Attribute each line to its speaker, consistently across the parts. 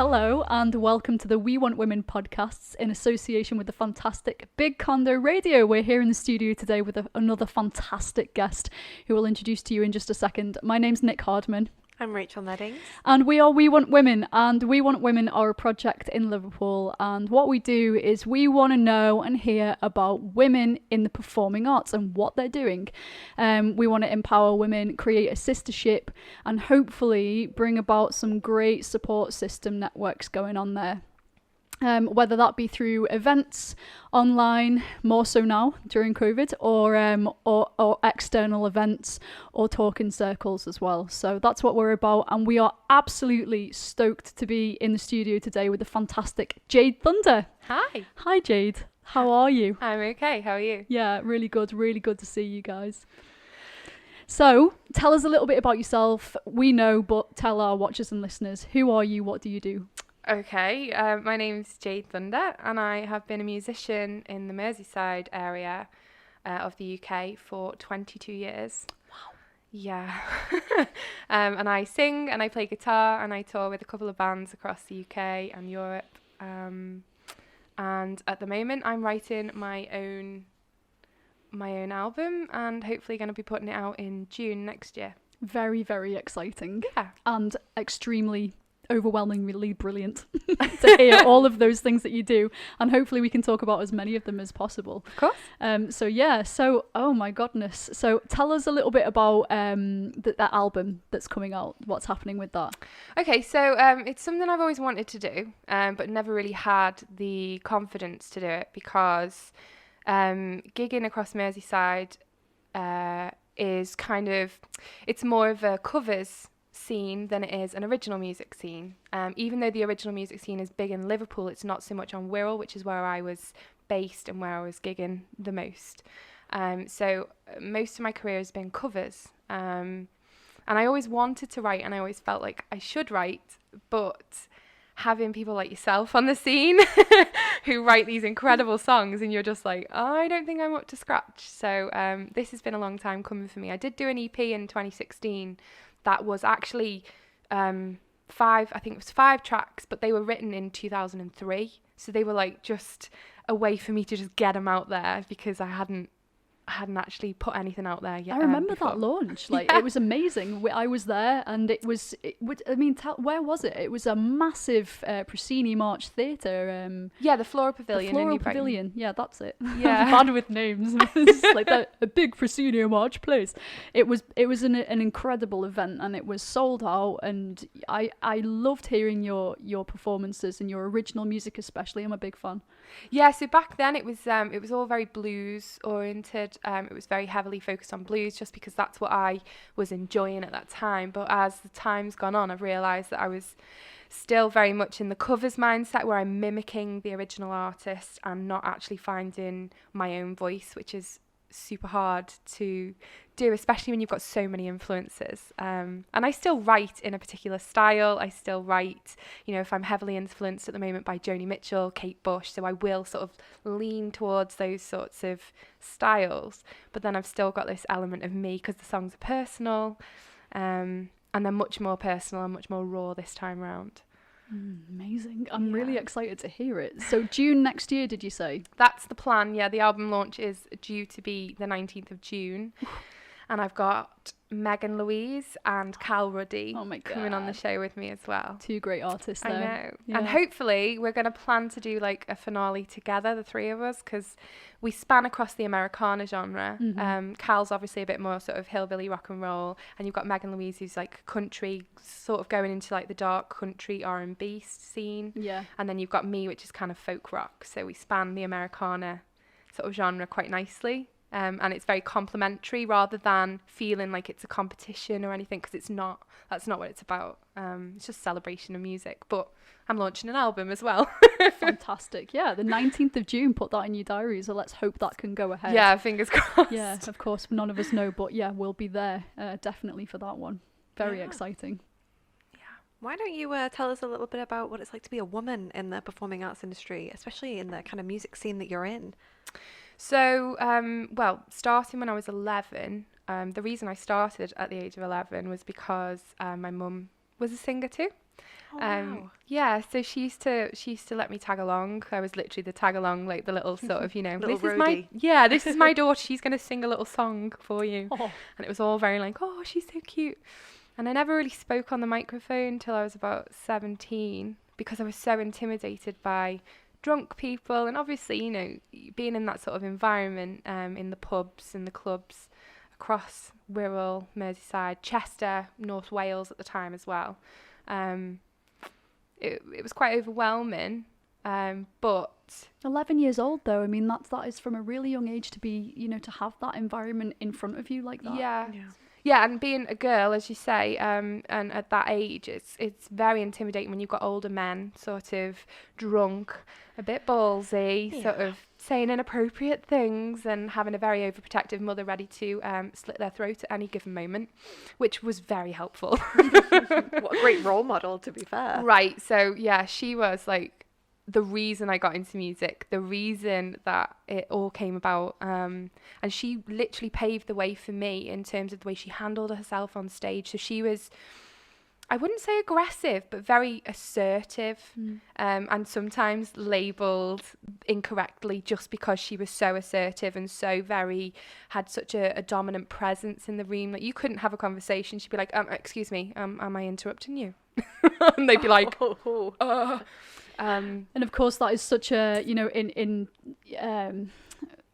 Speaker 1: Hello and welcome to the We Want Women podcasts in association with the fantastic Big Condo Radio. We're here in the studio today with another fantastic guest who we'll introduce to you in just a second. My name's Nick Hardman.
Speaker 2: I'm Rachel Neddings.
Speaker 1: And we are We Want Women, and We Want Women are a project in Liverpool, and what we do is we want to know and hear about women in the performing arts and what they're doing. We want to empower women, create a sistership, and hopefully bring about some great support system networks going on there. Whether that be through events, online, more so now during COVID, or external events, or talking circles as well. So that's what we're about, and we are absolutely stoked to be in the studio today with the fantastic Jade Thunder.
Speaker 2: Hi.
Speaker 1: Hi Jade, how are you?
Speaker 2: I'm okay, how are you?
Speaker 1: Yeah, really good to see you guys. So tell us a little bit about yourself. We know, but tell our watchers and listeners, who are you, what do you do?
Speaker 2: Okay, my name's Jade Thunder, and I have been a musician in the Merseyside area of the UK for 22 years.
Speaker 1: Wow.
Speaker 2: Yeah. And I sing and I play guitar and I tour with a couple of bands across the UK and Europe. And at the moment I'm writing my own album and hopefully going to be putting it out in June next year.
Speaker 1: Very, very exciting.
Speaker 2: Yeah.
Speaker 1: And extremely overwhelmingly brilliant to hear all of those things that you do, and hopefully we can talk about as many of them as possible.
Speaker 2: Of course.
Speaker 1: So oh my goodness, so tell us a little bit about that album that's coming out. What's happening with that?
Speaker 2: Okay, so it's something I've always wanted to do, but never really had the confidence to do it because gigging across Merseyside is kind of, it's more of a covers scene than it is an original music scene. Even though the original music scene is big in Liverpool, it's not so much on Wirral, which is where I was based and where I was gigging the most. So most of my career has been covers. And I always wanted to write and I always felt like I should write, but having people like yourself on the scene who write these incredible songs and you're just like, oh, I don't think I'm up to scratch. So this has been a long time coming for me. I did do an EP in 2016 that was actually 5 tracks, but they were written in 2003. So they were like just a way for me to just get them out there because I hadn't actually put anything out there yet.
Speaker 1: I remember that launch. It was amazing. I was there, and where was it? It was a massive Proscenium March Theatre.
Speaker 2: The Flora Pavilion.
Speaker 1: The Flora Pavilion. Yeah, that's it.
Speaker 2: Yeah.
Speaker 1: I'm bad with names. It's like a big Proscenium March place. It was an incredible event, and it was sold out. And I loved hearing your performances and your original music, especially. I'm a big fan.
Speaker 2: Yeah. So back then it was all very blues oriented. It was very heavily focused on blues just because that's what I was enjoying at that time. But as the time's gone on, I've realised that I was still very much in the covers mindset where I'm mimicking the original artist and not actually finding my own voice, which is super hard to do, especially when you've got so many influences. And I still write in a particular style. I still write, if I'm heavily influenced at the moment by Joni Mitchell, Kate Bush, so I will sort of lean towards those sorts of styles. But then I've still got this element of me because the songs are personal, and they're much more personal and much more raw this time around.
Speaker 1: Amazing. I'm really excited to hear it. So June next year, did you say?
Speaker 2: That's the plan, yeah. The album launch is due to be the 19th of June. And I've got Megan Louise and Cal Ruddy coming on the show with me as well.
Speaker 1: 2 great artists there.
Speaker 2: I know.
Speaker 1: Yeah.
Speaker 2: And hopefully we're going to plan to do like a finale together, the 3 of us, because we span across the Americana genre.
Speaker 1: Mm-hmm.
Speaker 2: Cal's obviously a bit more sort of hillbilly rock and roll, and you've got Megan Louise who's like country, sort of going into like the dark country R&B scene.
Speaker 1: Yeah.
Speaker 2: And then you've got me, which is kind of folk rock. So we span the Americana sort of genre quite nicely. And it's very complimentary rather than feeling like it's a competition or anything, because that's not what it's about. It's just celebration of music. But I'm launching an album as well.
Speaker 1: Fantastic. Yeah, the 19th of June, put that in your diary, so let's hope that can go ahead.
Speaker 2: Yeah, fingers crossed.
Speaker 1: Yeah, of course, none of us know, but yeah, we'll be there definitely for that one. Very exciting.
Speaker 3: Why don't you tell us a little bit about what it's like to be a woman in the performing arts industry, especially in the kind of music scene that you're in?
Speaker 2: So, starting when I was 11, the reason I started at the age of 11 was because my mum was a singer too.
Speaker 3: Wow.
Speaker 2: Yeah, so she used to let me tag along. I was literally the tag along, like the little sort of,
Speaker 3: Little
Speaker 2: this is my
Speaker 3: roadie.
Speaker 2: this is my daughter. She's gonna sing a little song for you,
Speaker 1: Oh,
Speaker 2: and it was all very like, oh, she's so cute. And I never really spoke on the microphone till I was about 17 because I was so intimidated by drunk people, and obviously, being in that sort of environment, in the pubs and the clubs across Wirral, Merseyside, Chester, North Wales at the time as well. It was quite overwhelming, but
Speaker 1: 11 years old though. I mean, that is from a really young age to be, to have that environment in front of you like that.
Speaker 2: yeah.
Speaker 3: Yeah.
Speaker 2: Yeah, and being a girl, as you say, and at that age, it's very intimidating when you've got older men, sort of drunk, a bit ballsy, sort
Speaker 3: Yeah.
Speaker 2: of saying inappropriate things, and having a very overprotective mother ready to slit their throat at any given moment, which was very helpful.
Speaker 3: What a great role model, to be fair.
Speaker 2: Right, so yeah, she was like the reason I got into music, the reason that it all came about, and she literally paved the way for me in terms of the way she handled herself on stage. So she was, I wouldn't say aggressive, but very assertive, and sometimes labelled incorrectly just because she was so assertive and so had such a dominant presence in the room that you couldn't have a conversation. She'd be like, excuse me, am I interrupting you? And they'd be like,
Speaker 1: And of course, that is such a, in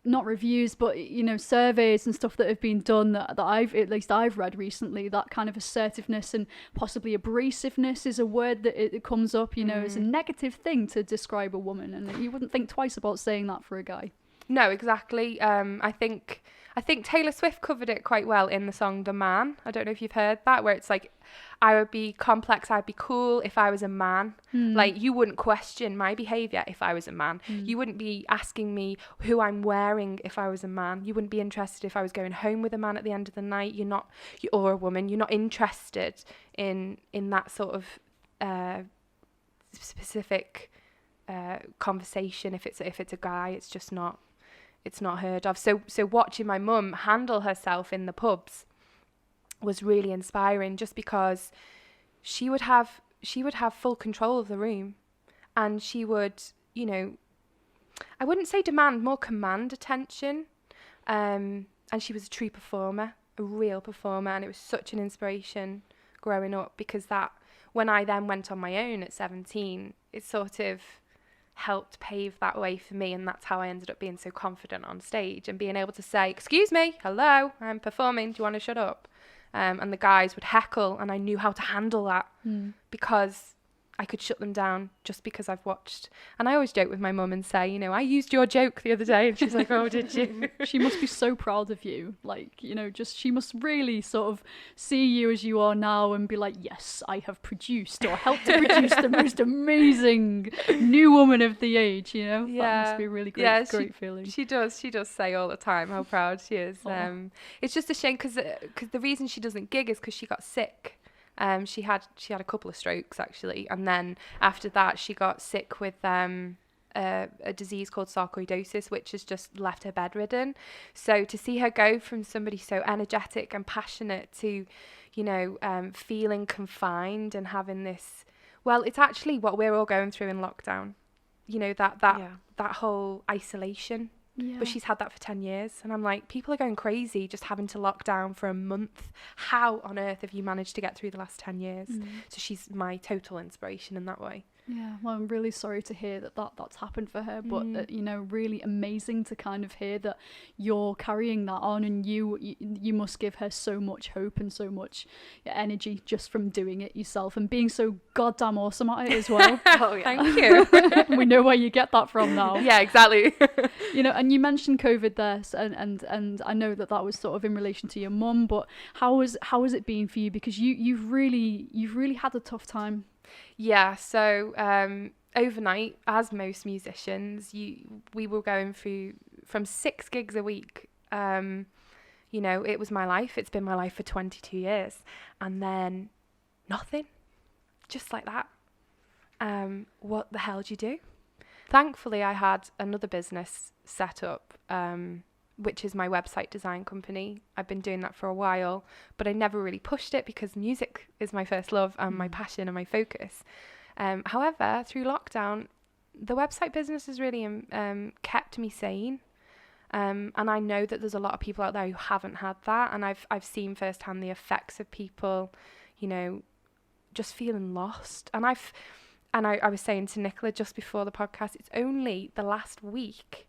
Speaker 1: not reviews, but surveys and stuff that have been done that I've read recently, that kind of assertiveness and possibly abrasiveness is a word that it comes up, as a negative thing to describe a woman, and you wouldn't think twice about saying that for a guy.
Speaker 2: No, exactly. I think Taylor Swift covered it quite well in the song The Man. I don't know if you've heard that, where it's like, I would be complex, I'd be cool if I was a man. Like, you wouldn't question my behaviour if I was a man. You wouldn't be asking me who I'm wearing if I was a man. You wouldn't be interested if I was going home with a man at the end of the night. Or a woman. You're not interested in that sort of specific conversation. If it's a guy, it's just not. It's not heard of. So watching my mum handle herself in the pubs was really inspiring, just because she would have full control of the room, and she would, I wouldn't say demand, more command attention. And she was a true performer, a real performer, and it was such an inspiration growing up, because that when I then went on my own at 17, it sort of helped pave that way for me, and that's how I ended up being so confident on stage and being able to say, excuse me, hello, I'm performing, do you want to shut up? And the guys would heckle, and I knew how to handle that because I could shut them down just because I've watched. And I always joke with my mum and say, I used your joke the other day, and she's like, oh, did you?
Speaker 1: She must be so proud of you. Like, she must really sort of see you as you are now and be like, yes, I have produced or helped to produce the most amazing new woman of the age,
Speaker 2: Yeah.
Speaker 1: That must be a really great feeling.
Speaker 2: She does say all the time how proud she is. It's just a shame because the reason she doesn't gig is because she got sick. She had a couple of strokes actually, and then after that she got sick with a disease called sarcoidosis, which has just left her bedridden. So to see her go from somebody so energetic and passionate to, feeling confined and having this, well, it's actually what we're all going through in lockdown. That whole isolation.
Speaker 1: Yeah.
Speaker 2: But she's had that for 10 years. And I'm like, people are going crazy just having to lock down for a month. How on earth have you managed to get through the last 10 years? So she's my total inspiration in that way.
Speaker 1: Yeah, well, I'm really sorry to hear that's happened for her, but really amazing to kind of hear that you're carrying that on, and you must give her so much hope and so much energy just from doing it yourself and being so goddamn awesome at it as well.
Speaker 3: Oh yeah.
Speaker 2: Thank you.
Speaker 1: We know where you get that from now.
Speaker 2: Yeah, exactly.
Speaker 1: And you mentioned COVID there, and I know that was sort of in relation to your mum, but how has it been for you? Because you've really had a tough time.
Speaker 2: Yeah, so overnight, as most musicians, we were going through from 6 gigs a week. It was my life. It's been my life for 22 years. And then nothing, just like that. What the hell do you do? Thankfully, I had another business set up which is my website design company. I've been doing that for a while, but I never really pushed it because music is my first love and my passion and my focus. However, through lockdown, the website business has really kept me sane. And I know that there's a lot of people out there who haven't had that, and I've seen firsthand the effects of people, you know, just feeling lost. And I was saying to Nicola just before the podcast, it's only the last week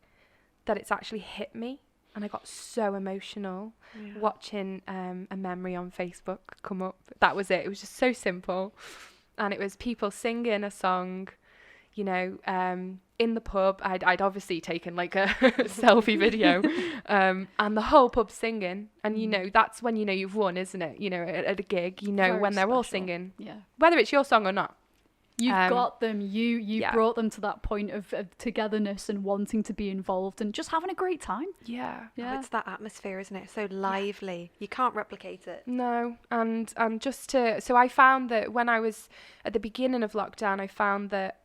Speaker 2: that it's actually hit me, and I got so emotional watching a memory on Facebook come up. That was it. It was just so simple, and it was people singing a song, you know, in the pub. I'd obviously taken like a selfie video, and the whole pub singing. And, you know, that's when you know you've won, isn't it? You know, at a gig, you know,
Speaker 1: Very
Speaker 2: when they're all
Speaker 1: special.
Speaker 2: singing,
Speaker 1: Yeah.
Speaker 2: whether it's your song or not.
Speaker 1: You've got them. You
Speaker 2: yeah.
Speaker 1: brought them to that point of togetherness and wanting to be involved and just having a great time.
Speaker 2: Yeah.
Speaker 3: Oh, it's that atmosphere, isn't it? So lively. You can't replicate it.
Speaker 2: No, and so I found that when I was at the beginning of lockdown, I found that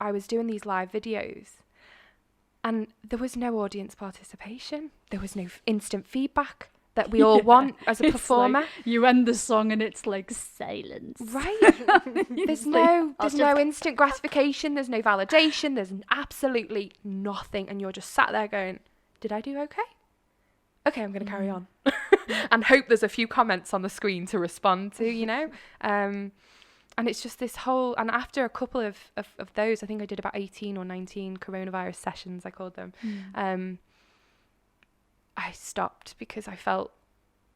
Speaker 2: I was doing these live videos, and there was no audience participation. There was no instant feedback that we all want as a
Speaker 1: It's
Speaker 2: performer.
Speaker 1: like you end the song and it's like silence.
Speaker 2: Right.
Speaker 1: It's
Speaker 2: There's
Speaker 1: like,
Speaker 2: no instant gratification. There's no validation. There's absolutely nothing. And you're just sat there going, did I do okay? Okay, I'm going to carry on. And hope there's a few comments on the screen to respond to, you know. And it's just this whole, and after a couple of those, I think I did about 18 or 19 coronavirus sessions, I called them. I stopped because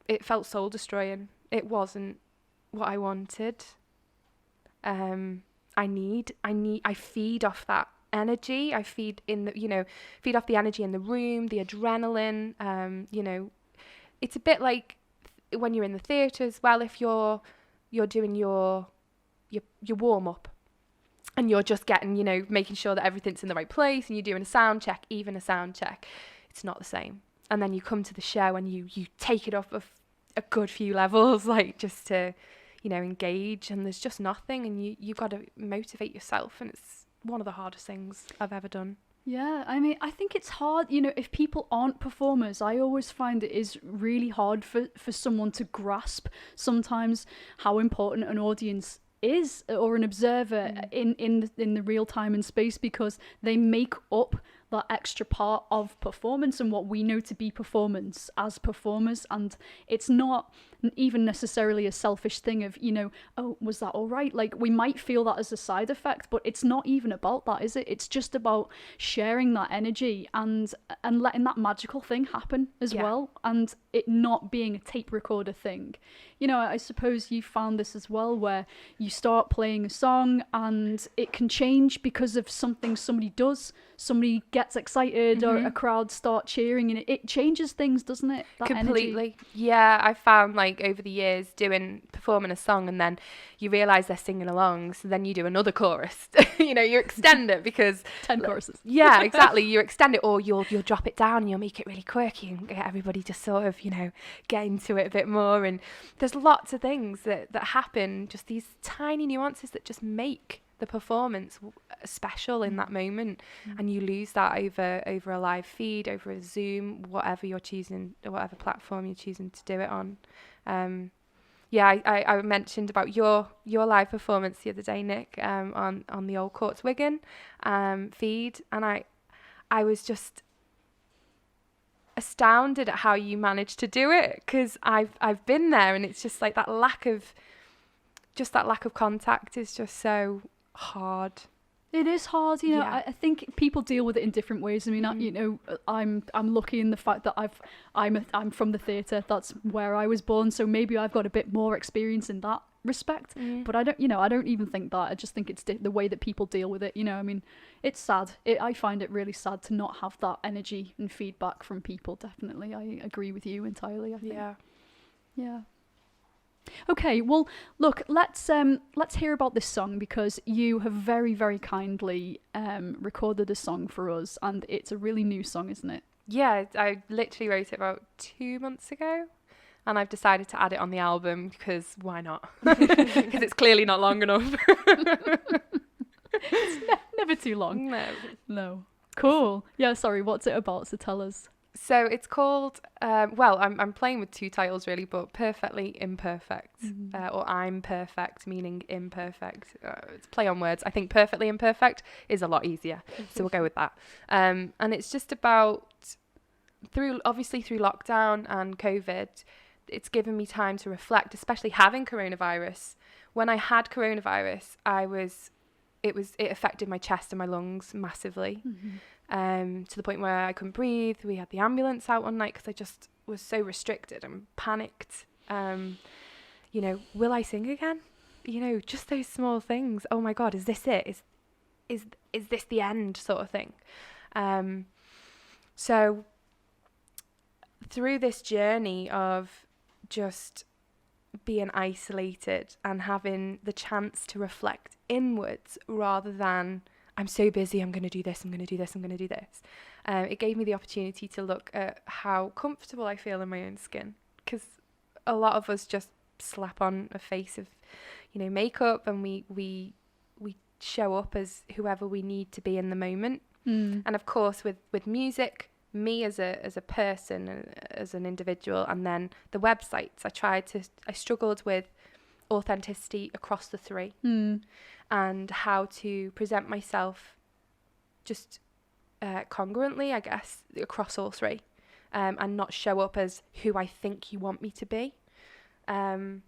Speaker 2: it felt soul destroying. It wasn't what I wanted. I feed off that energy. I feed off the energy in the room, the adrenaline. You know, it's a bit like when you're in the theatre as well. If you're doing your warm up, and you're just getting, you know, making sure that everything's in the right place, and you're doing a sound check, it's not the same. And then you come to the show and you take it up a good few levels, like just to, you know, engage, and there's just nothing, and you've got to motivate yourself, and it's one of the hardest things I've ever done.
Speaker 1: Yeah, I mean, I think it's hard, you know, if people aren't performers, I always find it is really hard for someone to grasp sometimes how important an audience is, or an observer in the real time and space, because they make up that extra part of performance and what we know to be performance as performers. And it's not even necessarily a selfish thing of, you know, oh, was that all right? Like, we might feel that as a side effect, but it's not even about that, is it? It's just about sharing that energy and letting that magical thing happen as well, and it not being a tape recorder thing. You know, I suppose you found this as well, where you start playing a song and it can change because of something somebody does. Somebody gets excited or a crowd start cheering, and it changes things, doesn't it? That
Speaker 2: Completely.
Speaker 1: energy.
Speaker 2: Yeah, I found, like, over the years performing a song, and then you realise they're singing along, so then you do another chorus. You know, you extend it because
Speaker 1: 10 choruses.
Speaker 2: Yeah, exactly. You extend it, or you'll drop it down and you'll make it really quirky and get everybody just sort of, you know, get into it a bit more. And there's lots of things that happen, just these tiny nuances that just make the performance special in that moment. And you lose that over a live feed, over a Zoom, whatever you're choosing, or whatever platform you're choosing to do it on. I mentioned about your live performance the other day, Nick, on the Old Courts Wigan feed, and I was just astounded at how you managed to do it, because I've been there, and it's just like that lack of contact is just so hard.
Speaker 1: It is hard, you know.
Speaker 2: Yeah.
Speaker 1: I think people deal with it in different ways. I mean, you know, I'm lucky in the fact that I'm from the theatre. That's where I was born, so maybe I've got a bit more experience in that respect. But I don't even think that. I just think it's the way that people deal with it. You know, I mean, it's sad. I find it really sad to not have that energy and feedback from people. Definitely, I agree with you entirely. I think. Yeah. Okay, well, look, let's hear about this song, because you have very, very kindly recorded a song for us, and it's a really new song, isn't it?
Speaker 2: Yeah, I literally wrote it about 2 months ago, and I've decided to add it on the album, because why not? Because it's clearly not long enough.
Speaker 1: It's never too long.
Speaker 2: No.
Speaker 1: No. Cool. Yeah, sorry, what's it about? So tell us.
Speaker 2: So it's called, well, I'm playing with two titles really, but Perfectly Imperfect, or I'm Perfect, meaning imperfect. It's play on words. I think Perfectly Imperfect is a lot easier, so we'll go with that. And it's just about, obviously through lockdown and COVID, it's given me time to reflect, especially having coronavirus. When I had coronavirus, it affected my chest and my lungs massively. To the point where I couldn't breathe. We had the ambulance out one night because I just was so restricted and panicked. You know, will I sing again? You know, just those small things. Oh my God, is this it? Is this the end, sort of thing? So through this journey of just being isolated and having the chance to reflect inwards rather than, I'm so busy, I'm going to do this, I'm going to do this, I'm going to do this. It gave me the opportunity to look at how comfortable I feel in my own skin, because a lot of us just slap on a face of, you know, makeup, and we show up as whoever we need to be in the moment. And of course, with music, me as a person, as an individual, and then the websites, I struggled with authenticity across the three. And how to present myself just congruently, I guess, across all three, and not show up as who I think you want me to be. And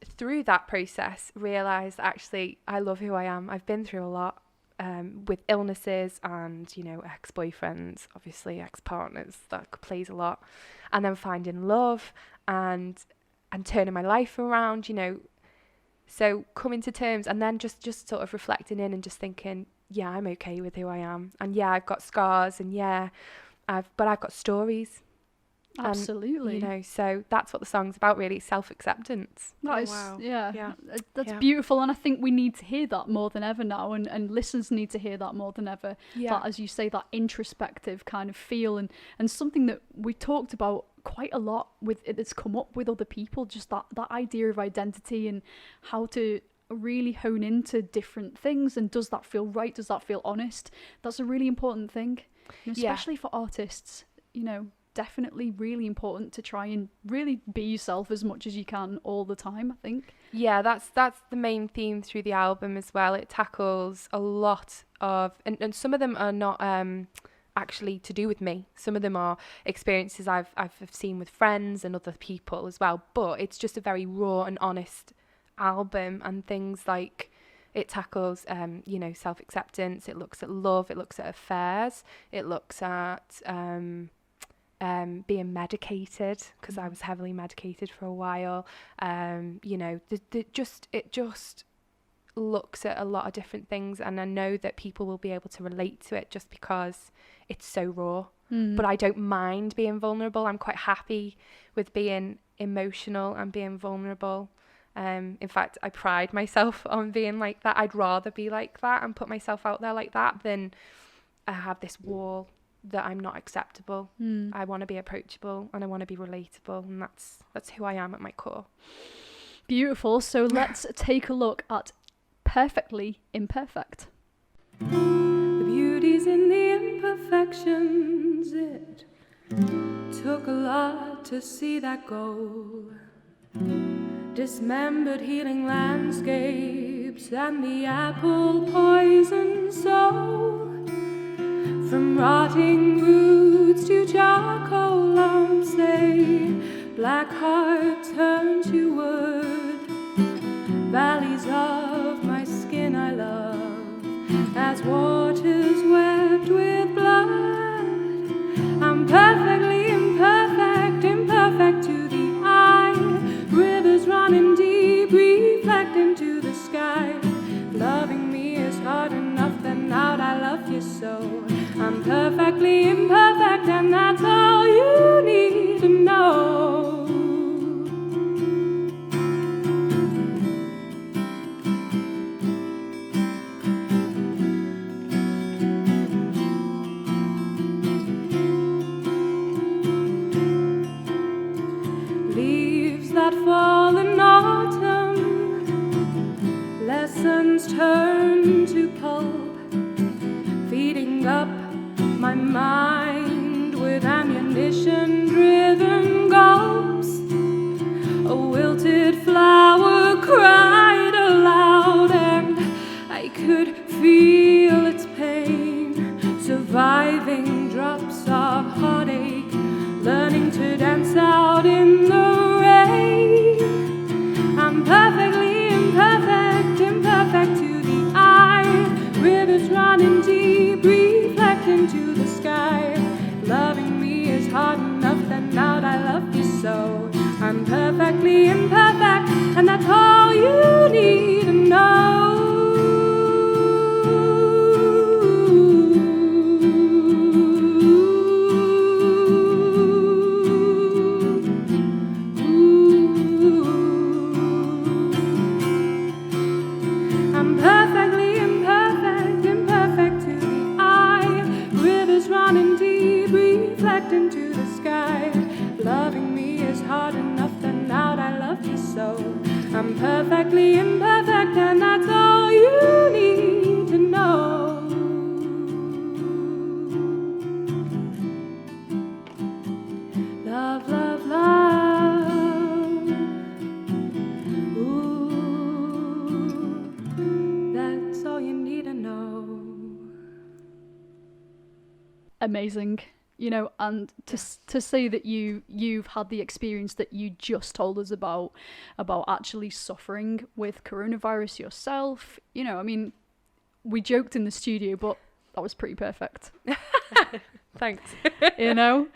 Speaker 2: through that process, realised actually I love who I am. I've been through a lot with illnesses and, you know, ex-boyfriends, obviously ex-partners, that plays a lot. And then finding love and turning my life around, you know. So coming to terms and then just sort of reflecting in and just thinking, yeah, I'm okay with who I am. And yeah, I've got scars, and yeah, I've got stories.
Speaker 1: Absolutely.
Speaker 2: And, you know, so that's what the song's about, really, self-acceptance.
Speaker 1: That is,
Speaker 3: wow.
Speaker 1: yeah. That's
Speaker 3: Yeah.
Speaker 1: beautiful, and I think we need to hear that more than ever now, and listeners need to hear that more than ever.
Speaker 2: Yeah.
Speaker 1: That, as you say, that introspective kind of feel, and something that we talked about quite a lot with it that's come up with other people, just that idea of identity and how to really hone into different things, and does that feel right, does that feel honest? That's a really important thing, you know, especially for artists, you know. Definitely really important to try and really be yourself as much as you can all the time, I think.
Speaker 2: Yeah, that's the main theme through the album as well. It tackles a lot of, and some of them are not actually to do with me. Some of them are experiences I've seen with friends and other people as well. But it's just a very raw and honest album, and things like it tackles, you know, self-acceptance. It looks at love. It looks at affairs. It looks at being medicated, because I was heavily medicated for a while. You know, it just looks at a lot of different things, and I know that people will be able to relate to it just because it's so raw. But I don't mind being vulnerable. I'm quite happy with being emotional and being vulnerable. In fact, I pride myself on being like that. I'd rather be like that and put myself out there like that than I have this wall that I'm not acceptable. I want to be approachable, and I want to be relatable, and that's who I am at my core.
Speaker 1: Beautiful. So let's take a look at Perfectly Imperfect.
Speaker 4: The beauty's in the imperfections. It took a lot to see that goal. Dismembered healing landscapes and the apple poison soul. From rotting roots to charcoal lumps, a black heart turned to wood. Valleys of my skin I love, as waters wept with blood. I'm perfectly imperfect, imperfect to the eye. Rivers running deep, reflecting to the sky. Loving me is hard enough, then out I love you so. I'm perfectly imperfect, and that's all you need to know. Leaves that fall in autumn, lessons turn to pulp, feeding up my mind with to dance out in the rain. I'm perfectly imperfect, imperfect to the eye. Rivers running deep, reflecting to the sky. Loving me is hard enough, then out I love you so. I'm perfectly imperfect, and that's all you need to know. I'm perfectly imperfect, imperfect to the eye. Rivers running deep, reflecting to the sky. Loving me is hard enough, then out I love you so. I'm perfectly imperfect, and that's all you need to know. Love, love, love. Ooh, that's all you need to know.
Speaker 1: Amazing. You know, and to say that you've had the experience that you just told us about actually suffering with coronavirus yourself, you know, I mean, we joked in the studio, but that was pretty perfect.
Speaker 2: Thanks.
Speaker 1: You know,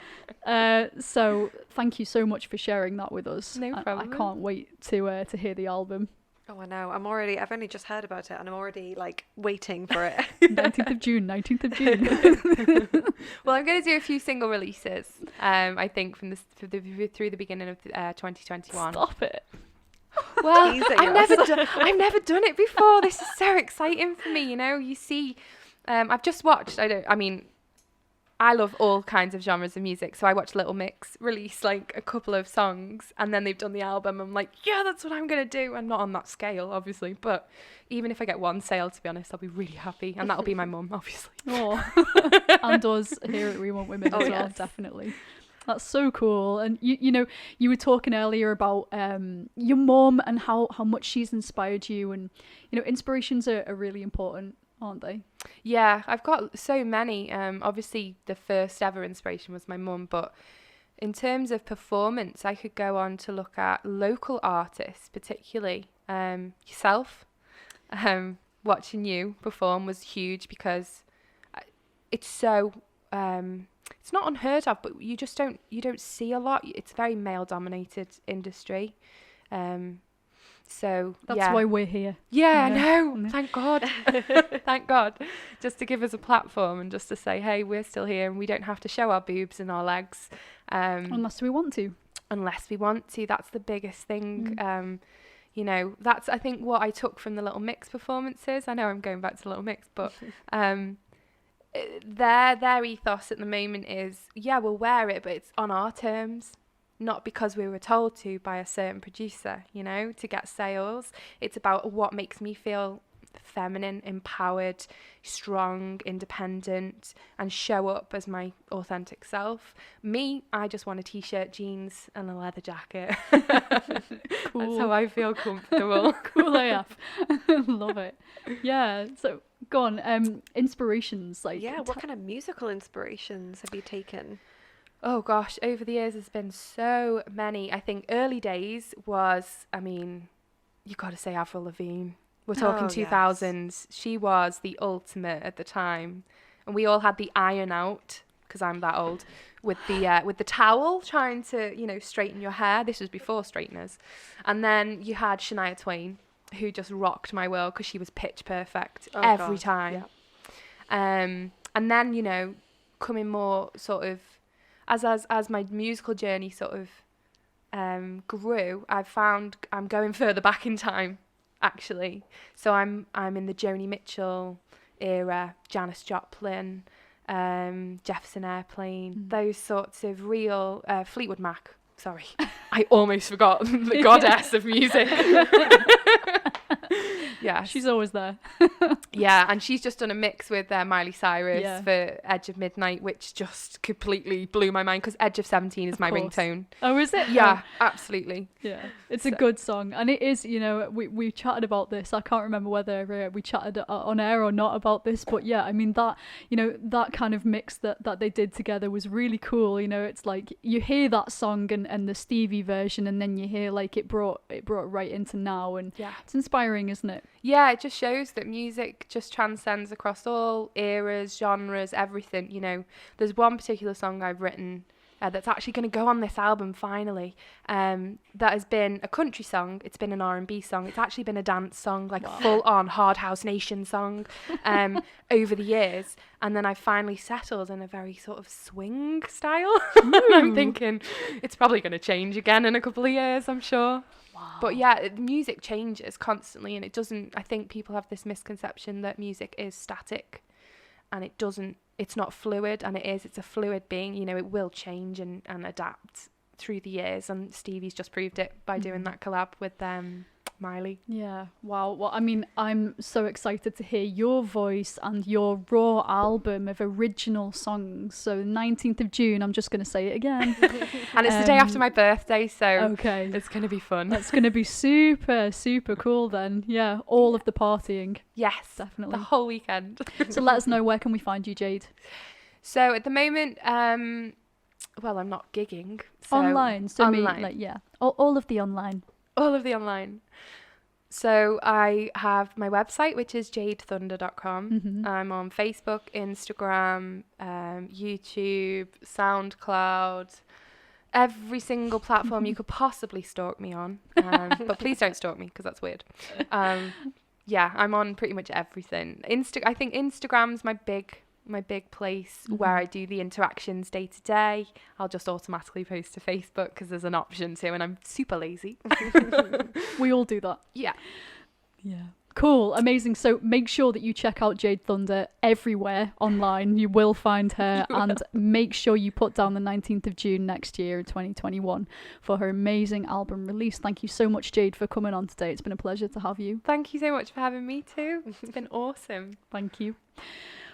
Speaker 1: so thank you so much for sharing that with us.
Speaker 2: No problem.
Speaker 1: I can't wait to hear the album.
Speaker 3: Oh, I know. I've only just heard about it, and I'm already like waiting for it.
Speaker 1: 19th of June.
Speaker 2: Well, I'm going to do a few single releases. I think through the beginning of 2021.
Speaker 1: Stop it.
Speaker 2: Well,
Speaker 3: Teasing
Speaker 2: I've
Speaker 3: us.
Speaker 2: never done it before. This is so exciting for me. You know, you see, I've just watched. I love all kinds of genres of music, so I watched Little Mix release like a couple of songs, and then they've done the album. I'm like, yeah, that's what I'm gonna do. I'm not on that scale, obviously, but even if I get one sale, to be honest, I'll be really happy, and that'll be my mum, obviously.
Speaker 1: Oh, and us here at We Want Women as well,
Speaker 3: yes.
Speaker 1: definitely. That's so cool. And you know, you were talking earlier about your mum and how much she's inspired you, and you know, inspirations are really important, aren't they?
Speaker 2: Yeah, I've got so many. Obviously, the first ever inspiration was my mum, but in terms of performance, I could go on to look at local artists, particularly yourself. Watching you perform was huge because it's so it's not unheard of, but you don't see a lot. It's a very male-dominated industry. So
Speaker 1: That's
Speaker 2: yeah.
Speaker 1: why we're here.
Speaker 2: Yeah,
Speaker 1: Yeah.
Speaker 2: no, thank God. Thank God. Just to give us a platform and just to say, hey, we're still here and we don't have to show our boobs and our legs.
Speaker 1: Unless we want to.
Speaker 2: Unless we want to. That's the biggest thing. You know, that's, I think, what I took from the Little Mix performances. I know I'm going back to Little Mix, but their ethos at the moment is, yeah, we'll wear it, but it's on our terms. Not because we were told to by a certain producer, you know, to get sales. It's about what makes me feel feminine, empowered, strong, independent, and show up as my authentic self. Me, I just want a t-shirt, jeans, and a leather jacket.
Speaker 1: Cool.
Speaker 2: That's how I feel comfortable.
Speaker 1: Cool AF. Love it. Yeah. So go on. Inspirations, like
Speaker 3: Yeah, what kind of musical inspirations have you taken?
Speaker 2: Oh gosh, over the years there's been so many. I think early days was, I mean, you got to say Avril Lavigne. We're talking
Speaker 3: Oh,
Speaker 2: 2000s.
Speaker 3: yes.
Speaker 2: She was the ultimate at the time, and we all had the iron out because I'm that old with the towel trying to, you know, straighten your hair. This was before straighteners, and then you had Shania Twain, who just rocked my world because she was pitch perfect every
Speaker 3: God,
Speaker 2: time. And then, you know, coming more sort of as my musical journey sort of grew, I found I'm going further back in time, actually. So I'm in the Joni Mitchell era, Janis Joplin, Jefferson Airplane, those sorts of real Fleetwood Mac. Sorry, I almost forgot the goddess of music. Yeah.
Speaker 1: She's always there.
Speaker 2: Yeah, and she's just done a mix with Miley Cyrus
Speaker 1: Yeah.
Speaker 2: for Edge of Midnight, which just completely blew my mind because Edge of 17 is
Speaker 1: Of
Speaker 2: my
Speaker 1: course.
Speaker 2: ringtone.
Speaker 1: Oh, is it?
Speaker 2: Yeah, absolutely.
Speaker 1: Yeah, it's a
Speaker 2: So-
Speaker 1: good song, and it is. You know, we chatted about this. I can't remember whether we chatted on air or not about this, but yeah, I mean that, you know, that kind of mix that they did together was really cool. You know, it's like you hear that song and the Stevie version, and then you hear like it brought right into now, and
Speaker 2: Yeah.
Speaker 1: it's inspiring, isn't it?
Speaker 2: Yeah, it just shows that music just transcends across all eras, genres, everything. You know, there's one particular song I've written that's actually going to go on this album finally. That has been a country song. It's been an R&B song. It's actually been a dance song, like a full-on Hard House Nation song over the years. And then I finally settled in a very sort of swing style. And I'm thinking it's probably going to change again in a couple of years, I'm sure. But yeah, music changes constantly, and it doesn't. I think people have this misconception that music is static, and it doesn't. It's not fluid, and it's a fluid being. You know, it will change and adapt through the years, and Stevie's just proved it by doing that collab with Miley.
Speaker 1: Yeah, wow. Well, I mean, I'm so excited to hear your voice and your raw album of original songs. So 19th of June, I'm just going to say it again.
Speaker 2: And it's the day after my birthday, so
Speaker 1: Okay.
Speaker 2: it's going to be fun.
Speaker 1: That's going to be super, super cool then. Yeah, all of the partying.
Speaker 2: Yes,
Speaker 1: Definitely.
Speaker 2: the whole weekend.
Speaker 1: So let us know, where can we find you, Jade?
Speaker 2: So at the moment, well, I'm not gigging. So
Speaker 1: Online. So
Speaker 2: online.
Speaker 1: all of the online.
Speaker 2: All of the online. So I have my website, which is jadethunder.com.
Speaker 1: Mm-hmm.
Speaker 2: I'm on Facebook, Instagram, YouTube, SoundCloud, every single platform you could possibly stalk me on. But please don't stalk me because that's weird. Yeah, I'm on pretty much everything. I think Instagram's my big place where I do the interactions day to day. I'll just automatically post to Facebook because there's an option to, and I'm super lazy.
Speaker 1: We all do that.
Speaker 2: Yeah.
Speaker 1: Yeah. Cool. Amazing. So make sure that you check out Jade Thunder everywhere online. You will find her. And make sure you put down the 19th of June next year in 2021 for her amazing album release. Thank you so much, Jade, for coming on today. It's been a pleasure to have you.
Speaker 2: Thank you so much for having me too. It's been awesome.
Speaker 1: Thank you.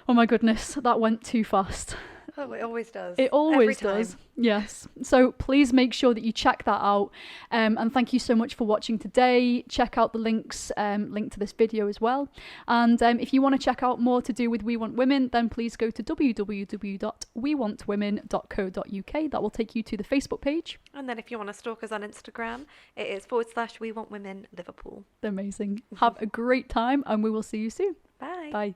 Speaker 1: Oh my goodness, that went too fast.
Speaker 3: Oh, it always does.
Speaker 1: It always
Speaker 3: Every
Speaker 1: does.
Speaker 3: time.
Speaker 1: Yes. So please make sure that you check that out. And thank you so much for watching today. Check out the links, link to this video as well. And if you want to check out more to do with We Want Women, then please go to www.wewantwomen.co.uk. That will take you to the Facebook page.
Speaker 3: And then if you want to stalk us on Instagram, it is /We Want Women Liverpool.
Speaker 1: Amazing. Have a great time, and we will see you soon.
Speaker 3: Bye.
Speaker 1: Bye.